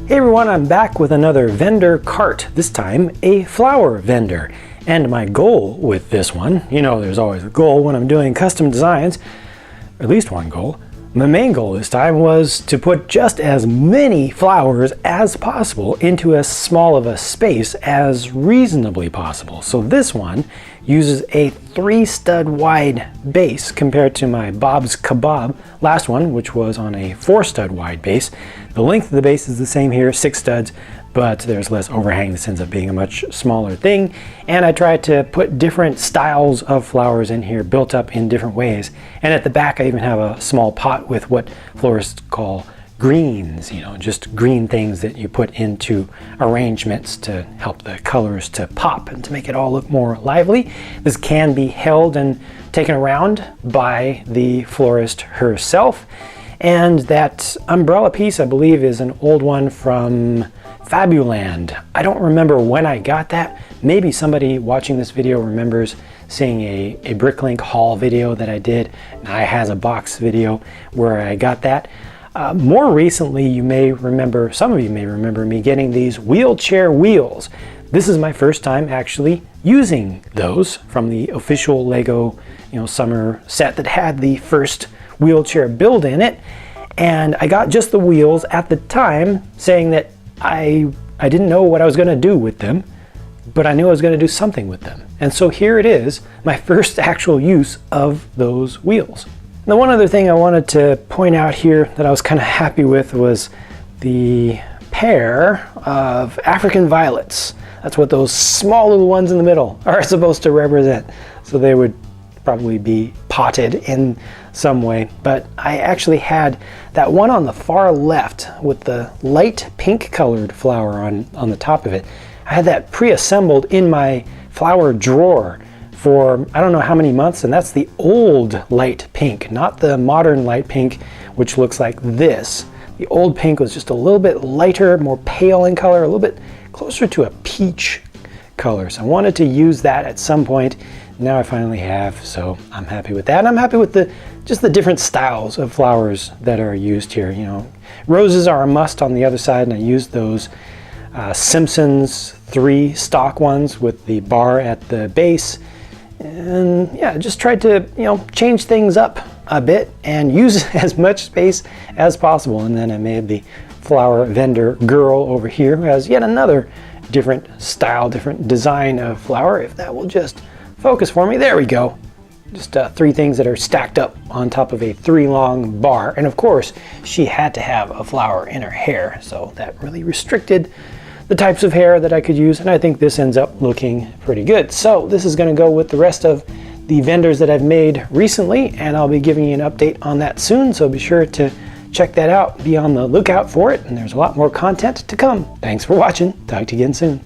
Hey everyone, I'm back with another vendor cart, this time a flower vendor. And my goal with this one, you know there's always a goal when I'm doing custom designs, at least one goal. My main goal this time was to put just as many flowers as possible into as small of a space as reasonably possible. So this one uses a 3-stud wide base compared to my Bob's Kebab last one, which was on a 4-stud wide base. The length of the base is the same here, 6 studs, but there's less overhang. This ends up being a much smaller thing. And I tried to put different styles of flowers in here, built up in different ways. And at the back, I even have a small pot with what florists call greens, you know, just green things that you put into arrangements to help the colors to pop and to make it all look more lively. This can be held and taken around by the florist herself. And that umbrella piece, I believe, is an old one from Fabuland. I don't remember when I got that. Maybe somebody watching this video remembers seeing a Bricklink haul video that I did. And I has a box video where I got that. More recently, you may remember, some of you may remember me getting these wheelchair wheels. This is my first time actually using those from the official Lego, summer set that had the first wheelchair build in it. And I got just the wheels at the time, saying that I didn't know what I was going to do with them, but I knew I was going to do something with them. And so here it is, my first actual use of those wheels. Now, one other thing I wanted to point out here that I was kind of happy with was the pair of African violets. That's what those small little ones in the middle are supposed to represent. So they would probably be potted in some way. But I actually had that one on the far left with the light pink colored flower on the top of it. I had that pre-assembled in my flower drawer for I don't know how many months, and that's the old light pink, not the modern light pink, which looks like this. The old pink was just a little bit lighter, more pale in color, a little bit closer to a peach color. So I wanted to use that at some point. Now I finally have, so I'm happy with that. And I'm happy with just the different styles of flowers that are used here. Roses are a must on the other side, and I used those Simpsons 3 stock ones with the bar at the base. And yeah, just tried to, change things up a bit and use as much space as possible. And then I made the flower vendor girl over here who has yet another different style, different design of flower. If that will just focus for me. There we go. Just 3 things that are stacked up on top of a 3-long bar. And of course, she had to have a flower in her hair. So that really restricted the types of hair that I could use, and I think this ends up looking pretty good. So this is going to go with the rest of the vendors that I've made recently, and I'll be giving you an update on that soon, so be sure to check that out. Be on the lookout for it, and there's a lot more content to come. Thanks for watching. Talk to you again soon.